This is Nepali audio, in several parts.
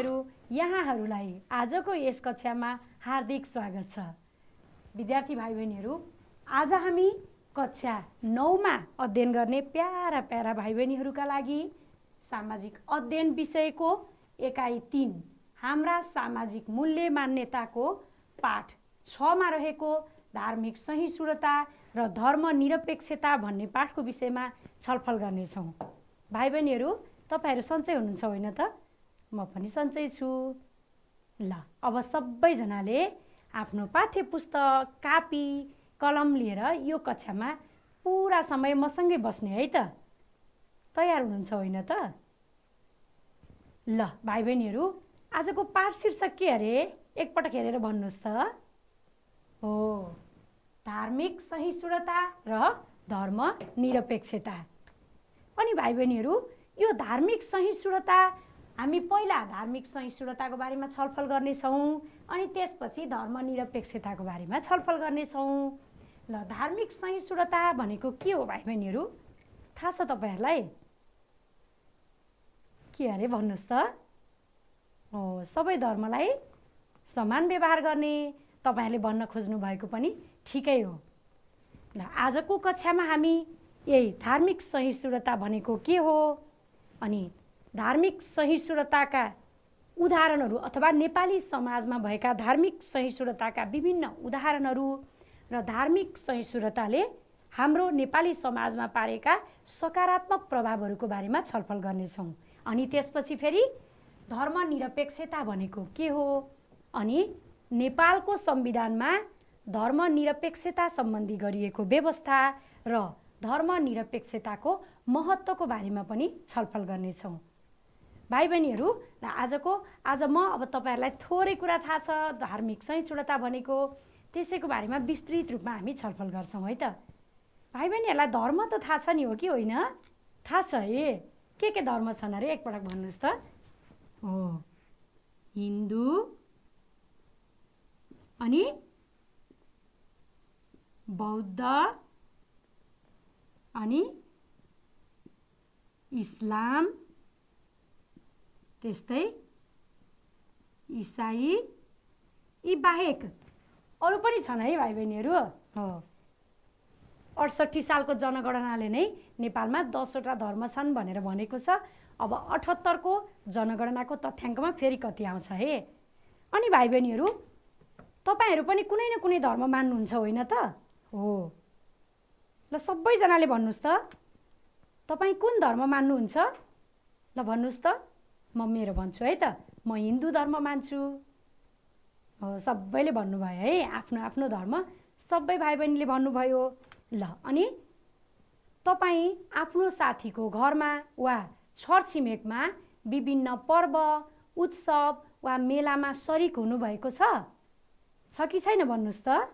बहिनीहरू, यहाँहरूलाई आजको यस कक्षामा हार्दिक स्वागत छ। विद्यार्थी भाइ बहिनीहरू, आज हामी कक्षा 9 मा अध्ययन गर्ने प्यारा प्यारा भाइ बहिनीहरूका लागि सामाजिक अध्ययन विषयको एकाइ 3 हाम्रा सामाजिक मूल्य मान्यताको पाठ 6 मा रहेको धार्मिक सहिष्णुता र धर्मनिरपेक्षता भन्ने पाठको विषयमा छलफल गर्नेछौँ। भाइ बहिनीहरू, तपाईहरू सन्चै हुनुहुन्छ होइन त? म पनि सन्चै छु। ल, अब सबैजनाले आफ्नो पाठ्य पुस्तक, कापी, कलम लिएर यो कक्षामा पुरा समय मसँगै बस्ने है त? तयार हुनुहुन्छ होइन त? ल भाइ बहिनीहरू, आजको पाठ शीर्षक के अरे? एकपटक हेरेर भन्नुहोस् त। हो, धार्मिक सहिष्णुता र धर्मनिरपेक्षता। अनि भाइ बहिनीहरू, यो धार्मिक सहिष्णुता हामी पहिला धार्मिक सहिष्णुताको बारेमा छलफल गर्नेछौँ, अनि त्यसपछि धर्मनिरपेक्षताको बारेमा छलफल गर्नेछौँ। ल, धार्मिक सहिष्णुता भनेको के हो भाइ बहिनीहरू? थाहा छ तपाईहरूलाई? के अरे भन्नुहोस् त? हो, सबै धर्मलाई समान व्यवहार गर्ने तपाईहरूले भन्न खोज्नु भएको पनि ठिकै हो। ल, आजको कक्षामा हामी यही धार्मिक सहिष्णुता भनेको के हो, अनि धार्मिक सहिष्णुताका उदाहरणहरू अथवा नेपाली समाजमा भएका धार्मिक सहिष्णुताका विभिन्न उदाहरणहरू र धार्मिक सहिष्णुताले हाम्रो नेपाली समाजमा पारेका सकारात्मक प्रभावहरूको बारेमा छलफल गर्नेछौँ। अनि त्यसपछि फेरि धर्मनिरपेक्षता भनेको के हो, अनि नेपालको संविधानमा धर्मनिरपेक्षता सम्बन्धी गरिएको व्यवस्था र धर्मनिरपेक्षताको महत्त्वको बारेमा पनि छलफल गर्नेछौँ। भाइ बहिनीहरू, आज म अब तपाईहरूलाई थोरै कुरा थाहा छ धार्मिक सहिष्णुता भनेको, त्यसैको बारेमा विस्तृत रूपमा हामी छलफल गर्छौँ है त? भाइ बहिनीहरूलाई धर्म त थाहा छ नि, हो कि होइन? थाहा छ है? के धर्म छन् अरे? एकपटक भन्नुहोस् त। हो, हिन्दू, अनि बौद्ध, अनि इस्लाम, त्यस्तै इसाई, यी बाहेक अरू पनि छन् है भाइ बहिनीहरू। हो, 68 सालको जनगणनाले नै नेपालमा 10 वटा धर्म छन् भनेर भनेको छ। अब 78 को जनगणनाको तथ्याङ्कमा फेरि कति आउँछ है? अनि भाइ बहिनीहरू, तपाईहरू पनि कुनै न कुनै धर्म मान्नुहुन्छ होइन त? हो, ल सबैजनाले भन्नुहोस् त, तपाईँ कुन धर्म मान्नुहुन्छ? ल भन्नुहोस् त। म मेरो भन्छु है त, म हिन्दू धर्म मान्छु। हो, सबैले भन्नुभयो है आफ्नो आफ्नो धर्म, सबै भाइ बहिनीले भन्नुभयो। ल, अनि तपाईँ आफ्नो साथीको घरमा वा छरछिमेकमा विभिन्न पर्व, उत्सव वा मेलामा सरिक हुनुभएको छ कि छैन भन्नुहोस् त?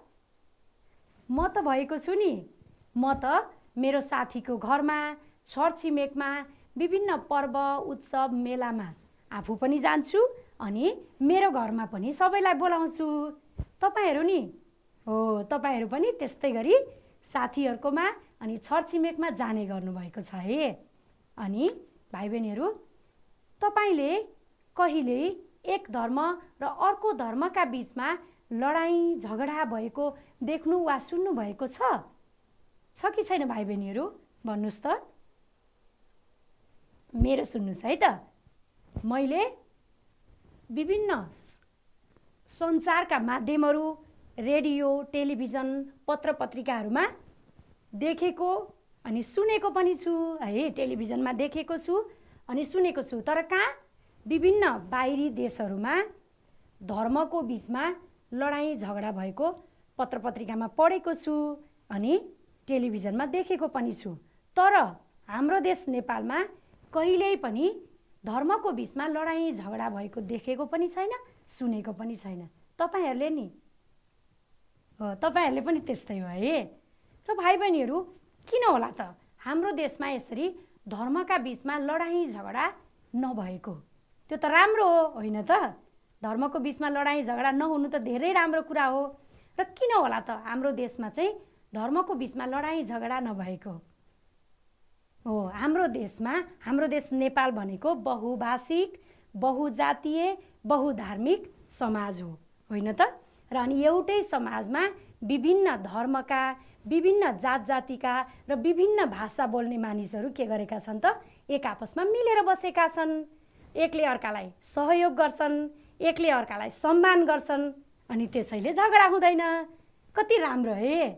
म त भएको छु नि। म त मेरो साथीको घरमा, छरछिमेकमा विभिन्न पर्व, उत्सव, मेलामा आफू पनि जान्छु, अनि मेरो घरमा पनि सबैलाई बोलाउँछु। तपाईहरू नि? हो, तपाईहरू पनि त्यस्तै गरी साथीहरूकोमा अनि छरछिमेकमा जाने गर्नुभएको छ है। अनि भाइ बहिनीहरू, तपाईले कहिले एक धर्म र अर्को धर्मका बीचमा लडाईँ झगडा भएको देख्नु वा सुन्नु भएको छ कि छैन भाइ बहिनीहरू? भन्नुहोस् त। मेरो सुन्नुहोस् है त। मैले विभिन्न सञ्चारका माध्यमहरू, रेडियो, टेलिभिजन, पत्र पत्रिकाहरूमा देखेको अनि सुनेको पनि छु है। टेलिभिजनमा देखेको छु अनि सुनेको छु, तर कहाँ? विभिन्न बाहिरी देशहरूमा धर्मको बीचमा लडाईँ झगडा भएको पत्र पत्रिकामा पढेको छु अनि टेलिभिजनमा देखेको पनि छु। तर हाम्रो देश नेपालमा कहिल्यै पनि धर्मको बीचमा लडाईँ झगडा भएको देखेको पनि छैन, सुनेको पनि छैन। तपाईहरूले नि? हो, तपाईहरूले पनि त्यस्तै हो है। र भाइ बहिनीहरू, किन होला त हाम्रो देशमा यसरी धर्मका बीचमा लडाईँ झगडा नभएको? त्यो त राम्रो हो होइन त? धर्मको बीचमा लडाईँ झगडा नहुनु त धेरै राम्रो कुरा हो। र किन होला त हाम्रो देशमा चाहिँ धर्मको बीचमा लडाईँ झगडा नभएको? हो, हाम्रो देश नेपाल भनेको बहुभाषिक बहुजातीय बहुधार्मिक समाज हो, होइन त? र अनि एउटै समाजमा विभिन्न धर्मका, विभिन्न जात जातिका र विभिन्न भाषा बोल्ने मानिसहरू के गरेका छन् त? एक आपसमा मिलेर बसेका छन्, एकले अर्कालाई सहयोग गर्छन्, एकले अर्कालाई सम्मान गर्छन्, अनि त्यसैले झगडा हुँदैन। कति राम्रो है।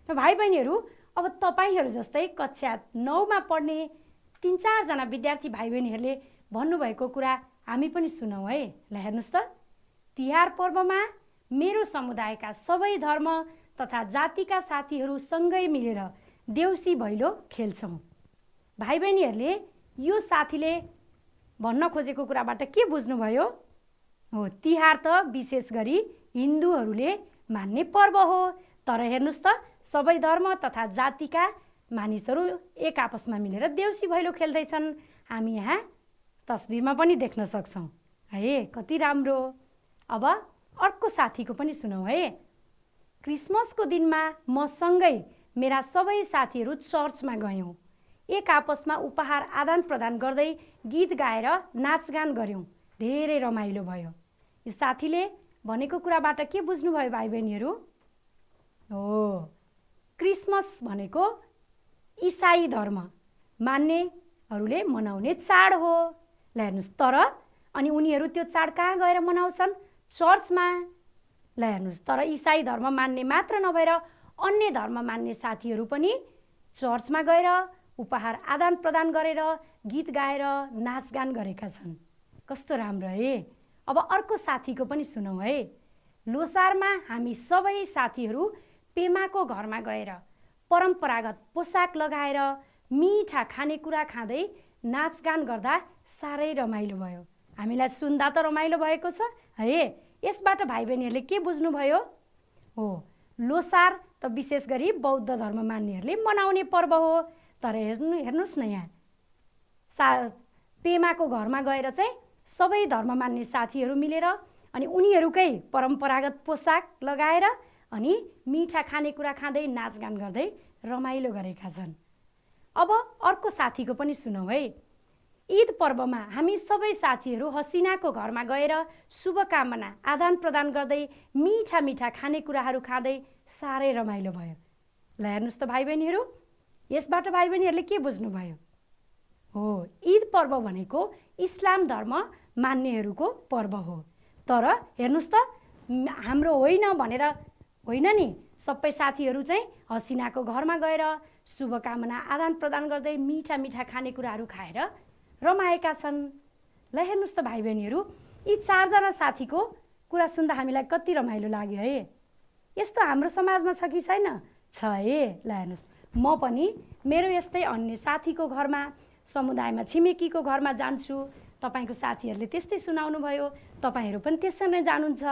र भाइ बहिनीहरू, अब तपाईहरू जस्तै कक्षा 9 मा पढ्ने 3-4 जना विद्यार्थी भाइ बहिनीहरूले भन्नुभएको कुरा हामी पनि सुनौँ है। ल हेर्नुहोस् त, तिहार पर्वमा मेरो समुदायका सबै धर्म तथा जातिका साथीहरू सँगै मिलेर देउसी भैलो खेल्छौँ। भाइ बहिनीहरूले यो साथीले भन्न खोजेको कुराबाट के बुझ्नुभयो? हो, तिहार त विशेष गरी हिन्दूहरूले मान्ने पर्व हो, तर हेर्नुहोस् त सबै धर्म तथा जातिका मानिसहरू एक आपसमा मिलेर देउसी भैलो खेल्दैछन्। हामी यहाँ तस्बिरमा पनि देख्न सक्छौँ है। कति राम्रो। अब अर्को साथीको पनि सुनौँ है। क्रिसमसको दिनमा म सँगै मेरा सबै साथीहरू चर्चमा गयौँ। एक आपसमा उपहार आदान प्रदान गर्दै गीत गाएर नाचगान गऱ्यौँ। धेरै रमाइलो भयो। यो साथीले भनेको कुराबाट के बुझ्नुभयो भाइ बहिनीहरू? हो, क्रिसमस भनेको इसाई धर्म मान्नेहरूले मनाउने चाड हो। ल हेर्नुहोस्, तर अनि उनीहरू त्यो चाड कहाँ गएर मनाउँछन्? चर्चमा। ल हेर्नुहोस्, तर इसाई धर्म मान्ने मात्र नभएर अन्य धर्म मान्ने साथीहरू पनि चर्चमा गएर उपहार आदान प्रदान गरेर गीत गाएर नाचगान गरेका छन्। कस्तो राम्रो है। अब अर्को साथीको पनि सुनौँ है। लोसारमा हामी सबै साथीहरू पेमाको घरमा गएर परम्परागत पोसाक लगाएर मिठा खानेकुरा खाँदै नाचगान गर्दा साह्रै रमाइलो भयो। हामीलाई सुन्दा त रमाइलो भएको छ है। यसबाट भाइ बहिनीहरूले के बुझ्नुभयो? हो, लोसार त विशेष गरी बौद्ध धर्म मान्नेहरूले मनाउने पर्व हो, तर हेर्नुहोस् न यहाँ पेमाको घरमा गएर चाहिँ सबै धर्म मान्ने साथीहरू मिलेर अनि उनीहरूकै परम्परागत पोसाक लगाएर अनि मिठा खानेकुरा खाँदै नाचगान गर्दै रमाइलो गरेका छन्। अब अर्को साथीको पनि सुनौँ है। ईद पर्वमा हामी सबै साथीहरू हसिनाको घरमा गएर शुभकामना आदान प्रदान गर्दै मिठा मिठा खानेकुराहरू खाँदै साह्रै रमाइलो भयो। ल हेर्नुहोस् त भाइ बहिनीहरू, यसबाट भाइ बहिनीहरूले के बुझ्नुभयो? हो, ईद पर्व भनेको इस्लाम धर्म मान्नेहरूको पर्व हो, तर हेर्नुहोस् त हाम्रो होइन भनेर होइन नि, सबै साथीहरू चाहिँ हसिनाको घरमा गएर शुभकामना आदान प्रदान गर्दै मिठा मिठा खानेकुराहरू खाएर रमाएका छन्। ल हेर्नुहोस् त भाइ बहिनीहरू, यी 4 जना साथीको कुरा सुन्दा हामीलाई कति रमाइलो लाग्यो है। यस्तो हाम्रो समाजमा छ कि छैन? छ है। ल हेर्नुहोस्, म पनि मेरो यस्तै अन्य साथीको घरमा, समुदायमा छिमेकीको घरमा जान्छु। तपाईँको साथीहरूले त्यस्तै सुनाउनु भयो, तपाईँहरू पनि त्यसरी नै जानुहुन्छ।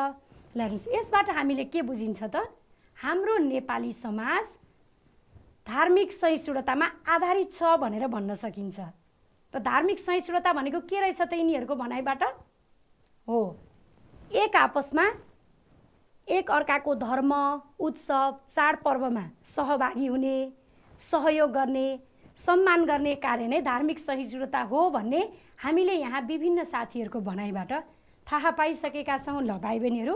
ल हेर्नुहोस्, यसबाट हामीले के बुझिन्छ त? हाम्रो नेपाली समाज धार्मिक सहिष्णुतामा आधारित छ भनेर भन्न सकिन्छ। र धार्मिक सहिष्णुता भनेको के रहेछ त यिनीहरूको भनाइबाट? हो, एक आपसमा एक अर्काको धर्म, उत्सव, चाडपर्वमा सहभागी हुने, सहयोग गर्ने, सम्मान गर्ने कार्य नै धार्मिक सहिष्णुता हो भन्ने हामीले यहाँ विभिन्न साथीहरूको भनाइबाट थाहा पाइसकेका छौँ। ल भाइ बहिनीहरू,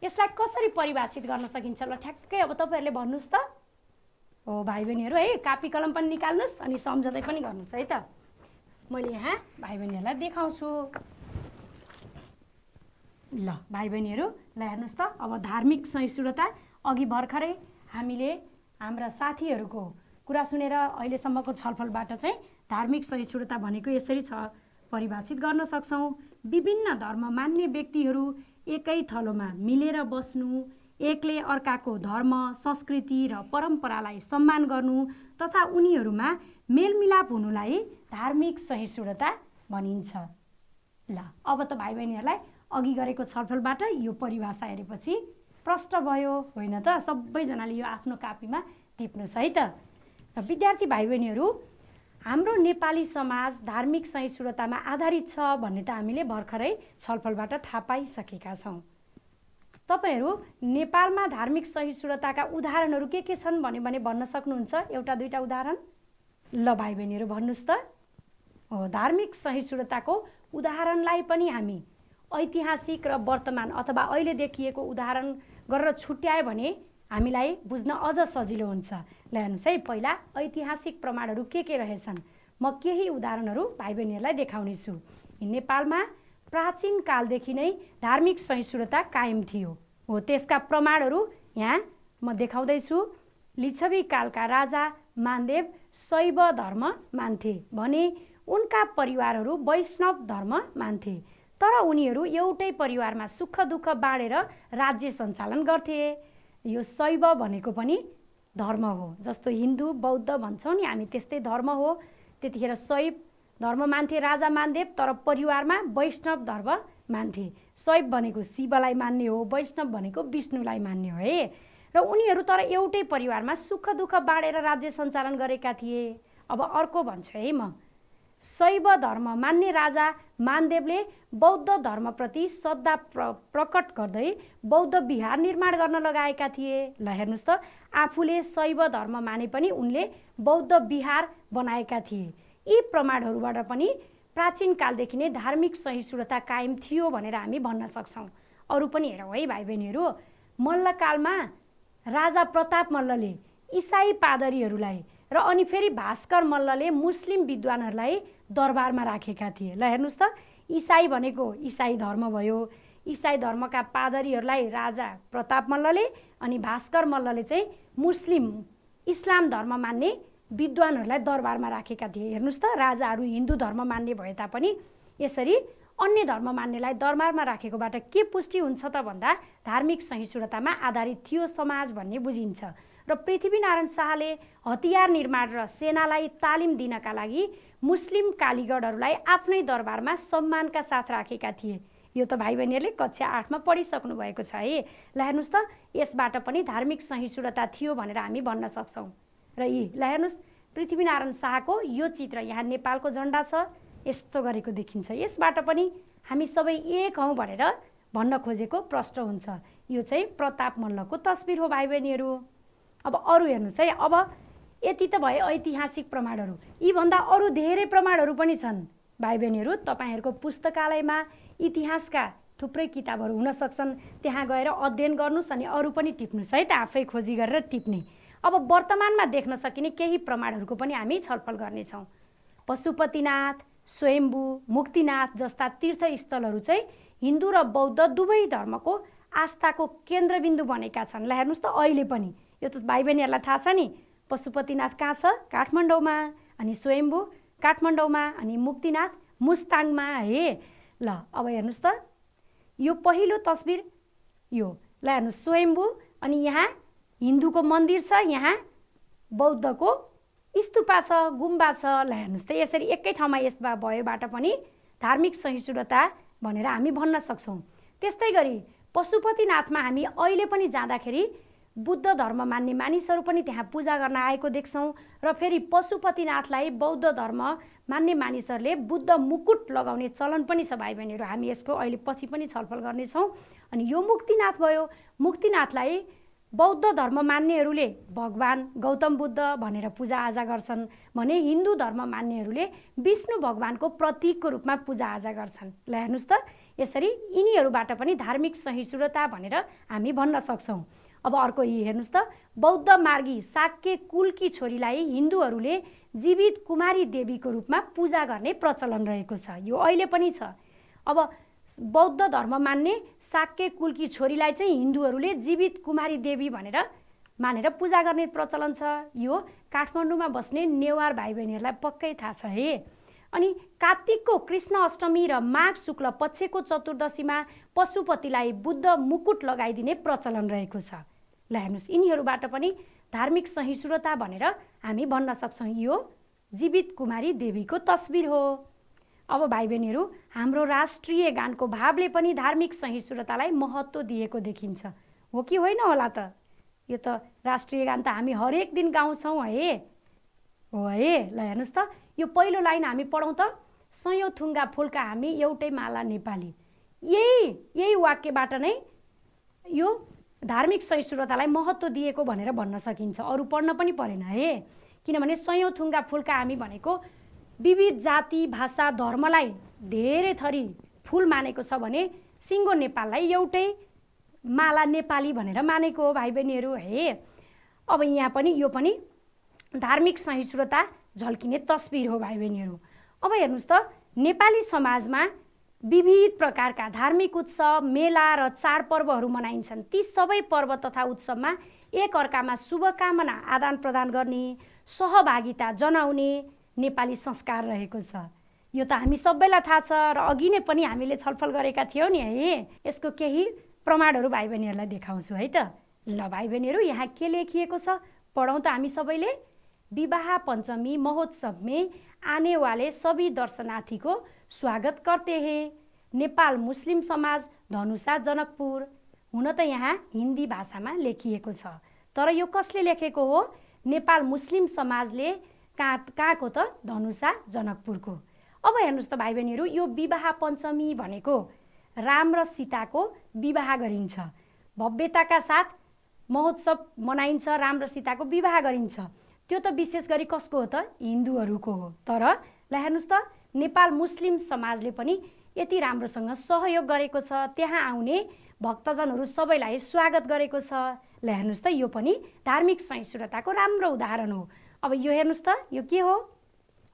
यसलाई कसरी परिभाषित गर्न सकिन्छ? ल ठ्याक्कै अब तपाईँहरूले भन्नुहोस् त। हो भाइ बहिनीहरू है, कापी कलम पनि निकाल्नुहोस् अनि सम्झँदै पनि गर्नुहोस् है त। मैले यहाँ भाइ बहिनीहरूलाई देखाउँछु। ल भाइ बहिनीहरू, ल हेर्नुहोस् त, अब धार्मिक सहिष्णुता अघि भर्खरै हामीले हाम्रा साथीहरूको कुरा सुनेर अहिलेसम्मको छलफलबाट चाहिँ धार्मिक सहिष्णुता भनेको यसरी छ परिभाषित गर्न सक्छौँ। विभिन्न धर्म मान्ने व्यक्तिहरू एकै थलोमा मिलेर बस्नु, एकले अर्काको धर्म, संस्कृति र परम्परालाई सम्मान गर्नु तथा उनीहरूमा मेलमिलाप हुनुलाई धार्मिक सहिष्णुता भनिन्छ। ल अब त भाइ बहिनीहरूलाई अघि गरेको छलफलबाट यो परिभाषा हेरेपछि प्रष्ट भयो होइन त? सबैजनाले यो आफ्नो कापीमा टिप्नुहोस् है त। र विद्यार्थी भाइ बहिनीहरू, हाम्रो नेपाली समाज धार्मिक सहिष्णुतामा आधारित छ भन्ने त हामीले भर्खरै छलफलबाट थाहा पाइसकेका छौँ। तपाईहरू नेपालमा धार्मिक सहिष्णुताका उदाहरणहरू के छन् भने भन्न सक्नुहुन्छ? एउटा दुईटा उदाहरण। ल भाइ बहिनीहरू भन्नुहोस् त। हो, धार्मिक सहिष्णुताको उदाहरणलाई पनि हामी ऐतिहासिक र वर्तमान अथवा अहिले देखिएको उदाहरण गरेर छुट्यायो भने हामीलाई बुझ्न अझ सजिलो हुन्छ। ल हेर्नुहोस् है, पहिला ऐतिहासिक प्रमाणहरू के रहेछन् म केही उदाहरणहरू भाइ बहिनीहरूलाई देखाउने छु। नेपालमा प्राचीन कालदेखि नै धार्मिक सहिष्णुता कायम थियो हो, त्यसका प्रमाणहरू यहाँ म देखाउँदैछु। लिच्छवी कालका राजा मानदेव शैव धर्म मान्थे भने उनका परिवारहरू वैष्णव धर्म मान्थे, तर उनीहरू एउटै परिवारमा सुख दुःख बाँडेर राज्य सञ्चालन गर्थे। यो शैव भनेको पनि धर्म हो, जस्तो हिन्दू बौद्ध भन्छौँ नि हामी, त्यस्तै धर्म हो। त्यतिखेर शैव धर्म मान्थे राजा मानदेव, तर परिवारमा वैष्णव धर्म मान्थे। शैव भनेको शिवलाई मान्ने हो, वैष्णव भनेको विष्णुलाई मान्ने हो है। र उनीहरू तर एउटै परिवारमा सुख दुःख बाँडेर राज्य सञ्चालन गरेका थिए। अब अर्को भन्छु है म, शैव धर्म मान्ने राजा मानदेवले बौद्ध धर्मप्रति श्रद्धा प्रकट गर्दै बौद्ध विहार निर्माण गर्न लगाएका थिए। ल हेर्नुहोस् त, आफूले शैव धर्म माने पनि उनले बौद्ध विहार बनाएका थिए। यी प्रमाणहरूबाट पनि प्राचीन कालदेखि नै धार्मिक सहिष्णुता कायम थियो भनेर हामी भन्न सक्छौँ। अरू पनि हेरौँ है भाइ बहिनीहरू, मल्लकालमा राजा प्रताप मल्लले इसाई पादरीहरूलाई र अनि फेरि भास्कर मल्लले मुस्लिम विद्वानहरूलाई दरबारमा राखेका थिए। ल हेर्नुहोस् त, इसाई भनेको इसाई धर्म भयो, इसाई धर्मका पादरीहरूलाई राजा प्रताप मल्लले अनि भास्कर मल्लले चाहिँ मुस्लिम इस्लाम धर्म मान्ने विद्वानहरूलाई दरबारमा राखेका थिए। हेर्नुहोस् त, राजाहरू हिन्दू धर्म मान्ने भए तापनि यसरी अन्य धर्म मान्नेलाई दरबारमा राखेकोबाट के पुष्टि हुन्छ त भन्दा धार्मिक सहिष्णुतामा आधारित थियो समाज भन्ने बुझिन्छ। र पृथ्वीनारायण शाहले हतियार निर्माण र सेनालाई तालिम दिनका लागि मुस्लिम कालीगढहरूलाई आफ्नै दरबारमा सम्मानका साथ राखेका थिए। यो त भाइ बहिनीहरूले कक्षा 8मा पढिसक्नु भएको छ है। ल हेर्नुहोस् त, यसबाट पनि धार्मिक सहिष्णुता थियो भनेर हामी भन्न सक्छौँ। र ल हेर्नुहोस्, पृथ्वीनारायण शाहको यो चित्र यहाँ नेपालको झन्डा छ, यस्तो गरेको देखिन्छ। यसबाट पनि हामी सबै एक हौँ भनेर भन्न खोजेको प्रष्ट हुन्छ। यो चाहिँ प्रताप मल्लको तस्बिर हो भाइ बहिनीहरू। अब अरू हेर्नुहोस् है, अब यति त भयो ऐतिहासिक प्रमाणहरू, यीभन्दा अरू धेरै प्रमाणहरू पनि छन् भाइ बहिनीहरू। तपाईँहरूको पुस्तकालयमा इतिहासका थुप्रै किताबहरू हुन सक्छन्, त्यहाँ गएर अध्ययन गर्नुहोस् अनि अरू पनि टिप्नुहोस् है त, आफै खोजी गरेर टिप्ने। अब वर्तमानमा देख्न सकिने केही प्रमाणहरूको पनि हामी छलफल गर्नेछौँ। पशुपतिनाथ, स्वयम्भू, मुक्तिनाथ जस्ता तीर्थस्थलहरू चाहिँ हिन्दू र बौद्ध दुवै धर्मको आस्थाको केन्द्रबिन्दु बनेका छन्। ल हेर्नुहोस् त, अहिले पनि यो त भाइ बहिनीहरूलाई थाहा छ नि, पशुपतिनाथ कहाँ छ? काठमाडौँमा, अनि स्वयम्भू काठमाडौँमा, अनि मुक्तिनाथ मुस्ताङमा है। ल अब हेर्नुहोस् त, यो पहिलो तस्बिर यो, ल हेर्नुहोस् स्वयम्भू, अनि यहाँ हिन्दूको मन्दिर छ, यहाँ बौद्धको स्तूपा छ, गुम्बा छ। ल हेर्नुहोस् त, यसरी एकै ठाउँमा यसमा भएबाट पनि धार्मिक सहिष्णुता भनेर हामी भन्न सक्छौँ। त्यस्तै गरी पशुपतिनाथमा हामी अहिले पनि जाँदाखेरि बुद्ध धर्म मान्ने मानिसहरू पनि त्यहाँ पूजा गर्न आएको देख्छौँ। र फेरि पशुपतिनाथलाई बौद्ध धर्म मान्ने मानिसहरूले बुद्ध मुकुट लगाउने चलन पनि छ भाइ बहिनीहरू। हामी यसको अहिले पछि पनि छलफल गर्नेछौँ। अनि यो मुक्तिनाथ भयो, मुक्तिनाथलाई बौद्ध धर्म मान्नेहरूले भगवान गौतम बुद्ध भनेर पूजाआजा गर्छन् भने हिन्दू धर्म मान्नेहरूले विष्णु भगवानको प्रतीकको रूपमा पूजाआजा गर्छन्। ल हेर्नुहोस् त, यसरी यिनीहरूबाट पनि धार्मिक सहिष्णुता भनेर हामी भन्न सक्छौँ। अब अर्को यी हेर्नुहोस् त, बौद्ध मार्गी शाक्य कुलकी छोरीलाई हिन्दूहरूले जीवित कुमारी देवीको रूपमा पूजा गर्ने प्रचलन रहेको छ, यो अहिले पनि छ। अब बौद्ध धर्म मान्ने शाक्य कुलकी छोरीलाई चाहिँ हिन्दूहरूले जीवित कुमारी देवी भनेर मानेर पूजा गर्ने प्रचलन छ। यो काठमाडौँमा बस्ने नेवार भाइ बहिनीहरूलाई पक्कै थाहा छ है। अनि कार्तिकको कृष्ण अष्टमी र माघ शुक्ल पक्षको चतुर्दशीमा पशुपतिलाई बुद्ध मुकुट लगाइदिने प्रचलन रहेको छ। ल हेर्नुहोस्, यिनीहरूबाट पनि धार्मिक सहिष्णुता भनेर हामी भन्न सक्छौँ। यो जीवित कुमारी देवीको तस्बिर हो। अब भाइ बहिनीहरू, हाम्रो राष्ट्रिय गानको भावले पनि धार्मिक सहिष्णुतालाई महत्त्व दिएको देखिन्छ, हो कि होइन होला त? यो त राष्ट्रिय गान त हामी हरेक दिन गाउँछौँ है, हो है। ल हेर्नुहोस् त, यो पहिलो लाइन हामी पढौँ त, सयौँ थुङ्गा फुलका हामी एउटै माला नेपाली। यही वाक्यबाट नै यो धार्मिक सहिष्णुतालाई महत्त्व दिएको भनेर भन्न सकिन्छ। अरू पढ्न पनि परेन है, किनभने सयौँ थुङ्गा फुलका हामी भनेको विविध जाति भाषा धर्मलाई धेरै थरी फुल मानेको छ भने सिङ्गो नेपाललाई एउटै माला नेपाली भनेर मानेको हो भाइ बहिनीहरू है। अब यहाँ पनि यो पनि धार्मिक सहिष्णुता झल्किने तस्बिर हो भाइ बहिनीहरू। अब हेर्नुहोस् त, नेपाली समाजमा विविध प्रकारका धार्मिक उत्सव, मेला र चाडपर्वहरू मनाइन्छन्। ती सबै पर्व तथा उत्सवमा एक अर्कामा शुभकामना आदान प्रदान गर्ने, सहभागिता जनाउने नेपाली संस्कार रहेको छ। यो त हामी सबैलाई थाहा छ र अघि नै पनि हामीले छलफल गरेका थियौँ नि है। यसको केही प्रमाणहरू भाइ बहिनीहरूलाई देखाउँछु है त। ल भाइ बहिनीहरू, यहाँ के लेखिएको छ पढौँ त हामी सबैले। विवाह पंचमी महोत्सव में आने वाले सभी दर्शनार्थी को स्वागत करते हैं। नेपाल मुस्लिम समाज धनुषा जनकपुर। हुन त यहाँ हिन्दी भाषामा लेखिएको छ, तर यो कसले लेखेको हो? नेपाल मुस्लिम समाजले कहाँको त? धनुषा जनकपुरको। अब हेर्नुहोस् त भाइ बहिनीहरू, यो विवाह पञ्चमी भनेको राम र सीताको विवाह गरिन्छ। भव्यताका साथ महोत्सव मनाइन्छ, राम र सीताको विवाह गरिन्छ। त्यो त विशेष गरी कसको हो त? हिन्दूहरूको हो। तर ल हेर्नुहोस् त, नेपाल मुस्लिम समाजले पनि यति राम्रोसँग सहयोग गरेको छ, त्यहाँ आउने भक्तजनहरू सबैलाई स्वागत गरेको छ। ल हेर्नुहोस् त, यो पनि धार्मिक सहिष्णुताको राम्रो उदाहरण हो। अब यो हेर्नुहोस् त, यो के हो?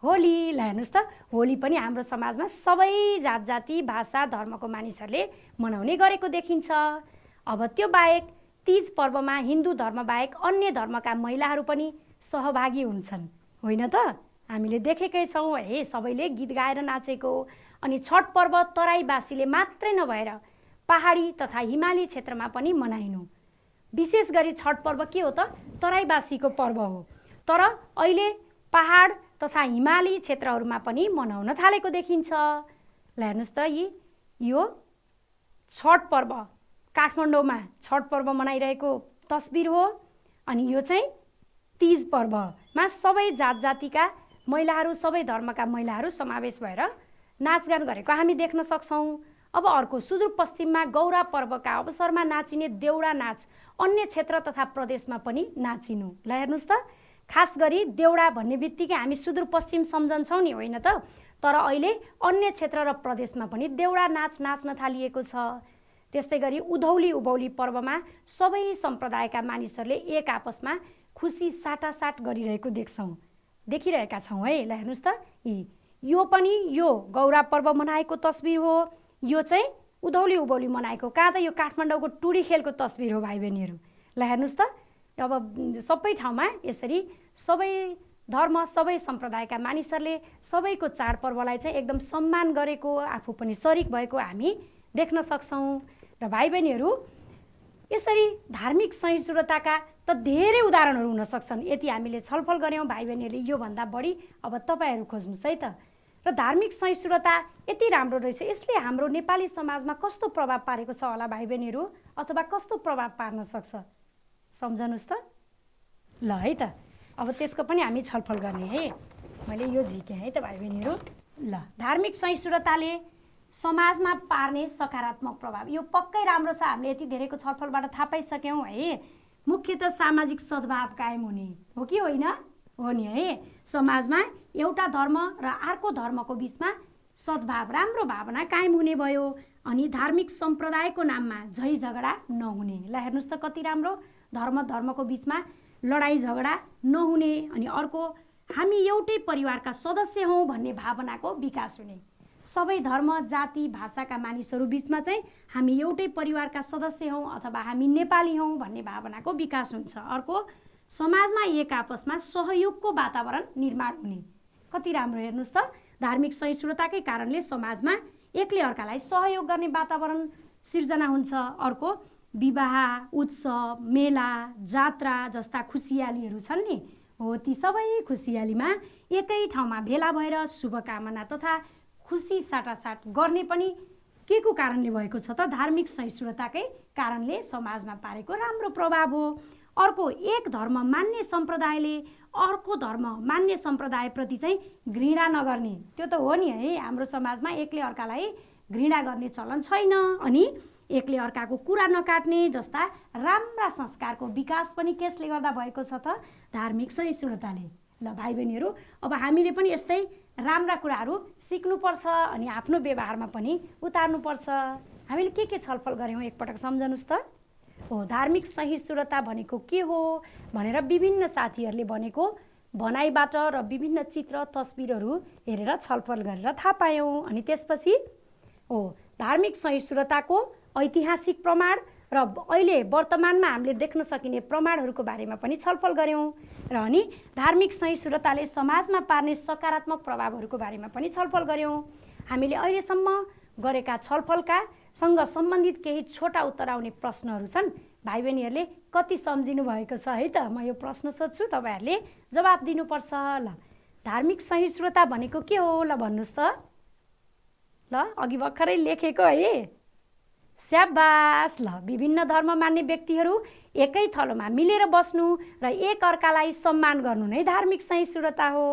होली। ल हेर्नुहोस् त, होली पनि हाम्रो समाजमा सबै जात जाति भाषा धर्मको मानिसहरूले मनाउने गरेको देखिन्छ। अब त्यो बाहेक तीज पर्वमा हिन्दू धर्म बाहेक अन्य धर्मका महिलाहरू पनि सहभागी हुन्छन्, होइन त? हामीले देखेकै छौँ है, सबैले गीत गाएर नाचेको। अनि छठ पर्व तराईवासीले मात्रै नभएर पहाडी तथा हिमाली क्षेत्रमा पनि मनाइनु। विशेष गरी छठ पर्व के हो त? तराईवासीको पर्व हो, तर अहिले पहाड तथा हिमाली क्षेत्रहरूमा पनि मनाउन थालेको देखिन्छ। ल हेर्नुहोस् त, यो छठ पर्व काठमाडौँमा छठ पर्व मनाइरहेको तस्बिर हो। अनि यो चाहिँ तीज पर्वमा सबै जात जातिका महिलाहरू, सबै धर्मका महिलाहरू समावेश भएर नाचगान गरेको हामी देख्न सक्छौँ। अब अर्को, सुदूरपश्चिममा गौरा पर्वका अवसरमा नाचिने देउडा नाच अन्य क्षेत्र तथा प्रदेशमा पनि नाचिनु। ल हेर्नुहोस् त, खास गरी देउडा भन्ने बित्तिकै हामी सुदूरपश्चिम सम्झन्छौँ नि, होइन त? तर अहिले अन्य क्षेत्र र प्रदेशमा पनि देउडा नाच नाच्न थालिएको छ। त्यस्तै गरी उधौली उभौली पर्वमा सबै सम्प्रदायका मानिसहरूले एक आपसमा खुसी साटासाट गरिरहेको देखिरहेका छौँ है। ल हेर्नुहोस् त, यो पनि यो गौरा पर्व मनाएको तस्बिर हो। यो चाहिँ उधौली उभौली मनाएको, कहाँ त? यो काठमाडौँको टुडी खेलको तस्बिर हो भाइ बहिनीहरू। ल हेर्नुहोस् त, अब सबै ठाउँमा यसरी सबै धर्म सबै सम्प्रदायका मानिसहरूले सबैको चाडपर्वलाई चाहिँ एकदम सम्मान गरेको, आफू पनि शरीक भएको हामी देख्न सक्छौँ। र भाइ बहिनीहरू, यसरी धार्मिक सहिष्णुताका त धेरै उदाहरणहरू हुन सक्छन्। यति हामीले छलफल गऱ्यौँ भाइ बहिनीहरूले, योभन्दा बढी अब तपाईँहरू खोज्नुहोस् है त। र धार्मिक सहिष्णुता यति राम्रो रहेछ, यसले हाम्रो नेपाली समाजमा कस्तो प्रभाव पारेको छ होला भाइ बहिनीहरू, अथवा कस्तो प्रभाव पार्न सक्छ, सम्झनुहोस् त। ल है त, अब त्यसको पनि हामी छलफल गर्ने है। मैले यो झिकेँ है त भाइ बहिनीहरू। ल, धार्मिक सहिष्णुताले समाजमा पार्ने सकारात्मक प्रभाव, यो पक्कै राम्रो छ। हामीले यति धेरैको छलफलबाट थाहा पाइसक्यौँ है। मुख्यतः सामाजिक सद्भाव कायम हुने हो कि होइन? हो नि है। समाजमा एउटा धर्म र अर्को धर्मको बिचमा सद्भाव, राम्रो भावना कायम हुने भयो। अनि धार्मिक सम्प्रदायको नाममा झै झगडा नहुने। ल हेर्नुहोस् त, कति राम्रो। धर्मको बिचमा लडाइँ झगडा नहुने। अनि अर्को, हामी एउटै परिवारका सदस्य हौँ भन्ने भावनाको विकास हुने। सबै धर्म जाति भाषाका मानिसहरू बिचमा चाहिँ हामी एउटै परिवारका सदस्य हौँ अथवा हामी नेपाली हौँ भन्ने भावनाको विकास हुन्छ। अर्को, समाजमा एक आपसमा सहयोगको वातावरण निर्माण हुने। कति राम्रो हेर्नुहोस् त, धार्मिक सहिष्णुताकै कारणले समाजमा एकले अर्कालाई सहयोग गर्ने वातावरण सिर्जना हुन्छ। अर्को, विवाह उत्सव मेला जात्रा जस्ता खुसियालीहरू छन् नि, हो ती सबै खुसियालीमा एकै ठाउँमा भेला भएर शुभकामना तथा खुसी साटासाट गर्ने पनि के को कारणले भएको छ त? धार्मिक सहिष्णुताकै कारणले समाजमा पारेको राम्रो प्रभाव हो। अर्को, एक धर्म मान्ने सम्प्रदायले अर्को धर्म मान्ने सम्प्रदायप्रति चाहिँ घृणा नगर्ने। त्यो त हो नि है, हाम्रो समाजमा एकले अर्कालाई घृणा गर्ने चलन छैन। अनि एकले अर्काको कुरा नकाट्ने जस्ता राम्रा संस्कारको विकास पनि कसले गर्दा भएको छ त? धार्मिक सहिष्णुताले। ल भाइ बहिनीहरू, अब हामीले पनि यस्तै राम्रा कुराहरू सिक्नुपर्छ अनि आफ्नो व्यवहारमा पनि उतार्नुपर्छ। हामीले के छलफल गऱ्यौँ एकपटक सम्झनुहोस् त। हो, धार्मिक सहिष्णुता भनेको के हो भनेर विभिन्न साथीहरूले भनेको भनाइबाट र विभिन्न चित्र तस्बिरहरू हेरेर छलफल गरेर थाहा पायौँ। अनि त्यसपछि हो धार्मिक सहिष्णुताको ऐतिहासिक प्रमाण र अहिले वर्तमानमा हामीले देख्न सकिने प्रमाणहरूको बारेमा पनि छलफल गऱ्यौँ र अनि धार्मिक सहिष्णुताले समाजमा पार्ने सकारात्मक प्रभावहरूको बारेमा पनि छलफल गऱ्यौँ। हामीले अहिलेसम्म गरेका छलफलका सँग सम्बन्धित केही छोटा उत्तर आउने प्रश्नहरू छन्। भाइ बहिनीहरूले कति सम्झिनु भएको छ है त? म यो प्रश्न सोध्छु, तपाईँहरूले जवाब दिनुपर्छ। ल, धार्मिक सहिष्णुता भनेको के हो ल भन्नुहोस् त। ल, अघि भर्खरै लेखेको है, स्याबास। ल, विभिन्न धर्म मान्ने व्यक्तिहरू एकै थलोमा मिलेर बस्नु र एक अर्कालाई सम्मान गर्नु नै धार्मिक सहिष्णुता हो।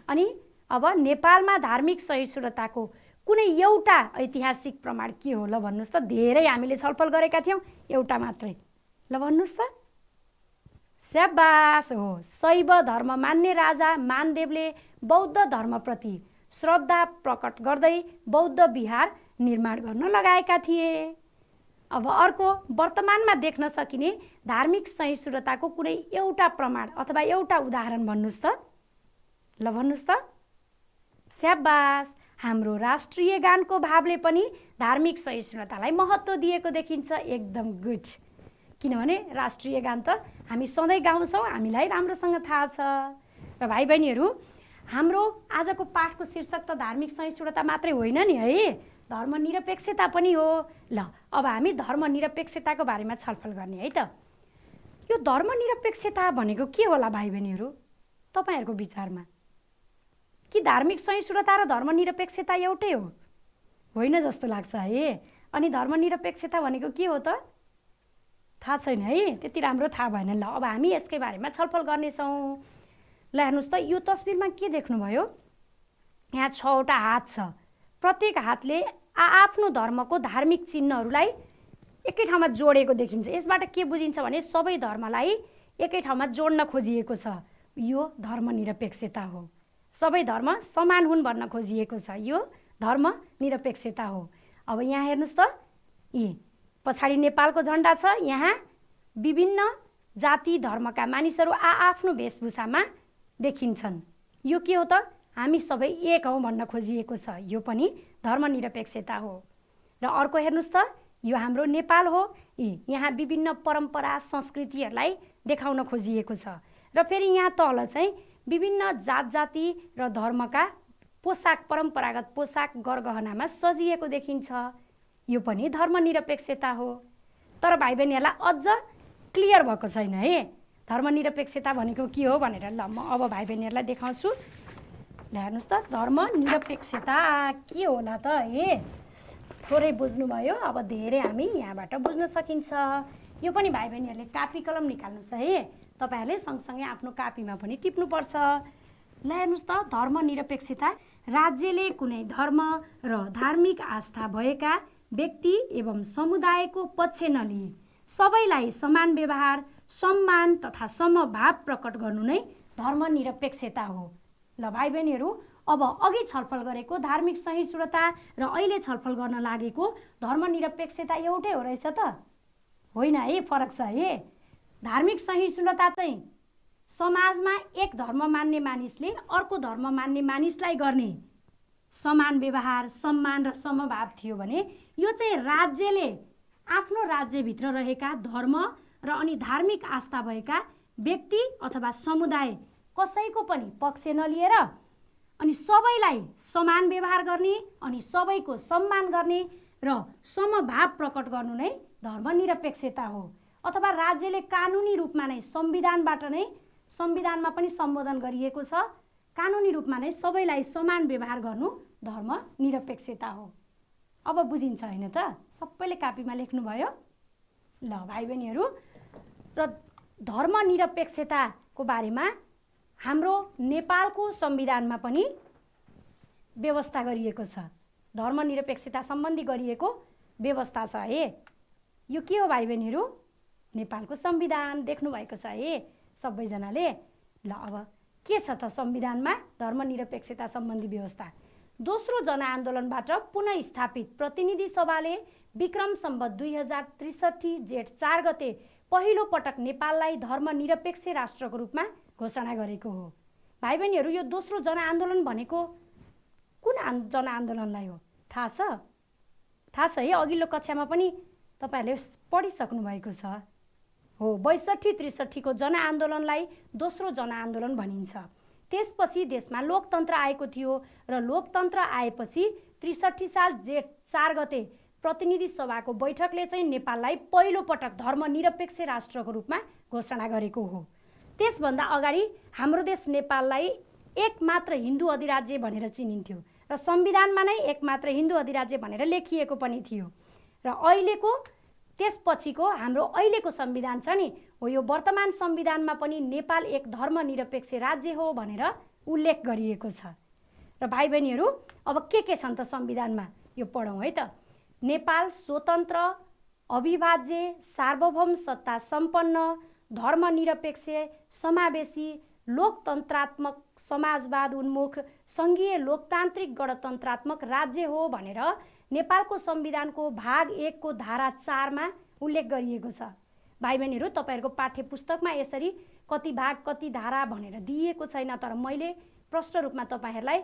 अनि अब नेपालमा धार्मिक सहिष्णुताको कुनै एउटा ऐतिहासिक प्रमाण के हो ल भन्नुहोस् त। धेरै हामीले छलफल गरेका थियौँ, एउटा मात्रै ल भन्नुहोस् त। स्याबास हो, शैव धर्म मान्ने राजा मानदेवले बौद्ध धर्मप्रति श्रद्धा प्रकट गर्दै बौद्ध विहार निर्माण गर्न लगाएका थिए। अब अर्को वर्तमानमा देख्न सकिने धार्मिक सहिष्णुताको कुनै एउटा प्रमाण अथवा एउटा उदाहरण भन्नुहोस् त। ल भन्नुहोस् त। स्याबास, हाम्रो राष्ट्रिय गानको भावले पनि धार्मिक सहिष्णुतालाई महत्त्व दिएको देखिन्छ। एकदम गुड, किनभने राष्ट्रिय गान त हामी सधैँ गाउँछौँ, हामीलाई राम्रोसँग थाहा छ। र भाइ बहिनीहरू, हाम्रो आजको पाठको शीर्षक त धार्मिक सहिष्णुता मात्रै होइन नि है, धर्मनिरपेक्षता पनि हो। ल, अब हामी धर्मनिरपेक्षताको बारेमा छलफल गर्ने है त। यो धर्मनिरपेक्षता भनेको के होला भाइ बहिनीहरू तपाईँहरूको विचारमा? कि धार्मिक सहिष्णुता र धर्मनिरपेक्षता एउटै हो? होइन जस्तो लाग्छ है। अनि धर्मनिरपेक्षता भनेको के हो त? थाहा छैन है, त्यति राम्रो थाहा भएन। ल, अब हामी यसकै बारेमा छलफल गर्नेछौँ। ल हेर्नुहोस् त, यो तस्बिरमा के देख्नुभयो? यहाँ 6वटा हात छ। प्रत्येक हातले आफ्नो धर्मको धार्मिक चिन्हहरूलाई एकै ठाउँमा जोडेको देखिन्छ। यसबाट के बुझिन्छ भने सबै धर्मलाई एकै ठाउँमा जोड्न खोजिएको छ। यो धर्मनिरपेक्षता हो। सबै धर्म समान हुन् भन्न खोजिएको छ, यो धर्मनिरपेक्षता हो। अब यहाँ हेर्नुहोस् त, यी पछाडि नेपालको झन्डा छ। यहाँ विभिन्न जाति धर्मका मानिसहरू आफ्नो वेशभूषामा देखिन्छन्। यो के हो त? हामी सबै एक हौँ भन्न खोजिएको छ। यो पनि धर्मनिरपेक्षता हो। र अर्को हेर्नुहोस् त, यो हाम्रो नेपाल हो। यहाँ विभिन्न परम्परा संस्कृतिहरूलाई देखाउन खोजिएको छ। र फेरि यहाँ तल चाहिँ विभिन्न जात जाति र धर्मका पोसाक, परम्परागत पोसाक गरगहनामा सजिएको देखिन्छ। यो पनि धर्मनिरपेक्षता हो। तर भाइ बहिनीहरूलाई अझ क्लियर भएको छैन है धर्मनिरपेक्षता भनेको के हो भनेर। ल, म अब भाइ बहिनीहरूलाई देखाउँछु। ल हेर्नुहोस् त, धर्मनिरपेक्षता के होला त है? थोरै बुझ्नुभयो, अब धेरै हामी यहाँबाट बुझ्न सकिन्छ। यो पनि भाइ बहिनीहरूले कापी कलम निकाल्नुहोस् है। तपाईँहरूले सँगसँगै आफ्नो कापीमा पनि टिप्नुपर्छ। ल हेर्नुहोस् त, धर्मनिरपेक्षता राज्यले कुनै धर्म र धार्मिक आस्था भएका व्यक्ति एवं समुदायको पक्ष नलिई सबैलाई समान व्यवहार, सम्मान तथा समभाव प्रकट गर्नु नै धर्मनिरपेक्षता हो। ल भाइ बहिनीहरू, अब अघि छलफल गरेको धार्मिक सहिष्णुता र अहिले छलफल गर्न लागेको धर्मनिरपेक्षता एउटै हो रहेछ त? होइन है, फरक छ है। धार्मिक सहिष्णुता चाहिँ समाजमा एक धर्म मान्ने मानिसले अर्को धर्म मान्ने मानिसलाई गर्ने समान व्यवहार, सम्मान र समभाव थियो भने यो चाहिँ राज्यले आफ्नो राज्यभित्र रहेका धर्म र अनि धार्मिक आस्था भएका व्यक्ति अथवा समुदाय कसैको पनि पक्ष नलिएर अनि सबैलाई समान व्यवहार गर्ने अनि सबैको सम्मान गर्ने र समभाव प्रकट गर्नु नै धर्मनिरपेक्षता हो। अथवा राज्यले कानुनी रूपमा नै संविधानबाट नै, संविधानमा पनि सम्बोधन गरिएको छ, कानुनी रूपमा नै सबैलाई समान व्यवहार गर्नु धर्मनिरपेक्षता हो। अब बुझिन्छ हैन त? सबैले कापीमा लेख्नुभयो? ल भाइ बहिनीहरू, र धर्मनिरपेक्षताको बारेमा हाम्रो नेपालको संविधानमा पनि व्यवस्था गरिएको छ। धर्मनिरपेक्षता सम्बन्धी गरिएको व्यवस्था छ है। यो के हो भाइ बहिनीहरू? नेपालको संविधान देख्नु भएको छ है सबैजनाले। ल अब के छ त संविधानमा धर्मनिरपेक्षता सम्बन्धी व्यवस्था? दोस्रो जनआन्दोलनबाट पुनः स्थापित प्रतिनिधि सभाले विक्रम सम्वत 2063 जेठ 4 गते पहिलो पटक नेपाललाई धर्मनिरपेक्ष राष्ट्रको रूपमा घोषणा गरेको हो। भाइ बहिनीहरू, यो दोस्रो जनआन्दोलन भनेको कुन जनआन्दोलनलाई हो थाहा छ? थाहा छ है, अघिल्लो कक्षामा पनि तपाईहरूले पढिसक्नु भएको छ। हो, 62-63 को जनआन्दोलनलाई दोस्रो जनआन्दोलन भनिन्छ। त्यसपछि देशमा लोकतन्त्र आएको थियो र लोकतन्त्र आएपछि 63 साल जेठ 4 गते प्रतिनिधि सभाको बैठकले चाहिँ नेपाललाई पहिलो पटक धर्मनिरपेक्ष राष्ट्रको रूपमा घोषणा गरेको हो। त्यसभन्दा अगाडि हाम्रो देश नेपाललाई एकमात्र हिन्दू अधिराज्य भनेर चिनिन्थ्यो र संविधानमा नै एकमात्र हिन्दू अधिराज्य भनेर लेखिएको पनि थियो। र अहिलेको त्यसपछिको हाम्रो अहिलेको संविधान छ नि, हो यो वर्तमान संविधानमा पनि नेपाल एक धर्मनिरपेक्ष राज्य हो भनेर उल्लेख गरिएको छ। र भाइ बहिनीहरू, अब के छन् त संविधानमा यो पढौँ है त। नेपाल स्वतन्त्र, अविभाज्य, सार्वभौम सत्ता सम्पन्न, धर्मनिरपेक्ष, समावेशी, लोकतन्त्रात्मक, समाजवाद उन्मुख, सङ्घीय लोकतान्त्रिक गणतन्त्रात्मक राज्य हो भनेर नेपालको संविधानको भाग 1 को धारा 4 मा उल्लेख गरिएको छ। भाइ बहिनीहरू, तपाईहरुको पाठ्य पुस्तकमा यसरी कति भाग कति धारा भनेर दिएको छैन, तर मैले प्रष्ट रूपमा तपाईहरुलाई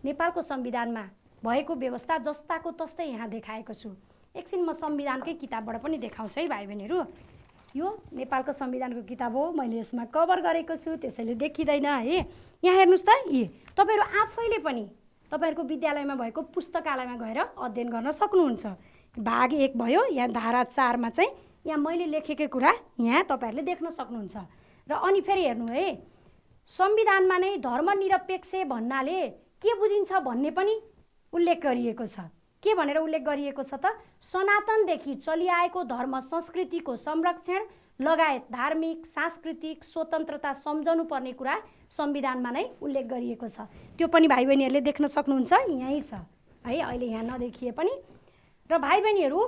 नेपालको संविधानमा भएको व्यवस्था जस्ताको तस्तै यहाँ देखाएको छु। एकछिन म संविधानकै किताबबाट पनि देखाउँछु है भाइ बहिनीहरू। यो नेपालको संविधानको किताब हो, मैले यसमा कभर गरेको छु, त्यसैले देखिदैन है। यहाँ हेर्नुस् त, तपाईहरु आफैले पनि तपाईहरुको विद्यालयमा भएको पुस्तकालयमा गएर अध्ययन गर्न सक्नुहुन्छ। भाग 1 भयो, यहाँ धारा 4 मा चाहिँ यहाँ मैले लेखेकै कुरा यहाँ तपाईहरुले देख्न सक्नुहुन्छ। र अनि फेरि हेर्नु है, संविधानमा नै धर्मनिरपेक्ष भन्नाले के बुझिन्छ भन्ने पनि उल्लेख गरिएको छ। के भनेर उल्लेख गरिएको छ त? सनातनदेखि चलिआएको धर्म संस्कृतिको संरक्षण लगायत धार्मिक सांस्कृतिक स्वतन्त्रता सम्झनु पर्ने कुरा संविधानमा नै उल्लेख गरिएको छ। त्यो पनि भाइ बहिनीहरूले देख्न सक्नुहुन्छ, यही छ है, अहिले यहाँ नदेखिए पनि। र भाइ बहिनीहरू,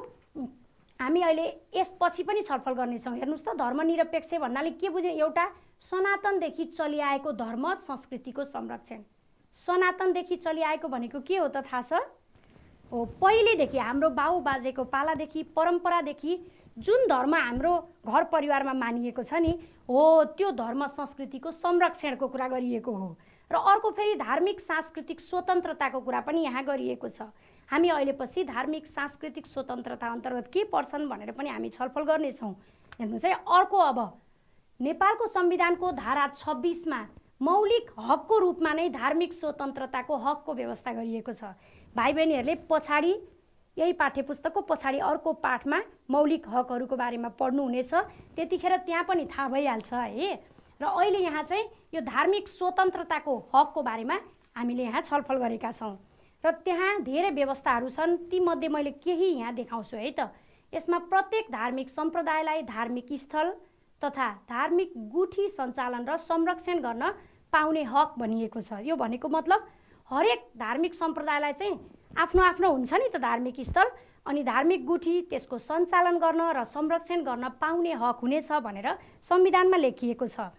हामी अहिले यसपछि पनि छलफल गर्नेछौँ। हेर्नुस् त, धर्मनिरपेक्ष भन्नाले के बुझ्यो? एउटा सनातनदेखि चलिआएको धर्म संस्कृतिको संरक्षण। सनातनदेखि चलिआएको भनेको के हो त थाहा छ? हो, पहिलेदेखि हाम्रो बाउ बाजेको पालादेखि परम्परादेखि जुन धर्म हाम्रो घर परिवारमा मानिएको छ नि, हो त्यो धर्म संस्कृतिको संरक्षणको कुरा गरिएको हो। र अर्को फेरि धार्मिक सांस्कृतिक स्वतन्त्रताको कुरा पनि यहाँ गरिएको छ। हामी अहिले पछि धार्मिक सांस्कृतिक स्वतन्त्रता अन्तर्गत के पर्छन् भनेर पनि हामी छलफल गर्नेछौँ। हेर्नुहोस् है, अर्को अब नेपालको संविधानको धारा 26 मा मौलिक हकको रूपमा नै धार्मिक स्वतन्त्रताको हकको व्यवस्था गरिएको छ। भाइ बहिनीहरूले पछाडि यही पाठ्यपुस्तकको पछाडि अर्को पाठमा मौलिक हकहरूको बारेमा पढ्नुहुनेछ, त्यतिखेर त्यहाँ पनि थाहा भइहाल्छ है। र अहिले यहाँ चाहिँ यो धार्मिक स्वतन्त्रताको हकको बारेमा हामीले यहाँ छलफल गरेका छौँ। र त्यहाँ धेरै व्यवस्थाहरू छन्, तीमध्ये मैले केही यहाँ देखाउँछु है त। यसमा प्रत्येक धार्मिक सम्प्रदायलाई धार्मिक स्थल तथा धार्मिक गुठी सञ्चालन र संरक्षण गर्न पाउने हक भनिएको छ। यो भनेको मतलब हरेक धार्मिक सम्प्रदायलाई चाहिँ आफ्नो आफ्नो हुन्छ नि त धार्मिक स्थल, अनि धार्मिक गुठी त्यसको सञ्चालन गर्न र संरक्षण गर्न पाउने हक हुनेछ भनेर संविधानमा लेखिएको छ।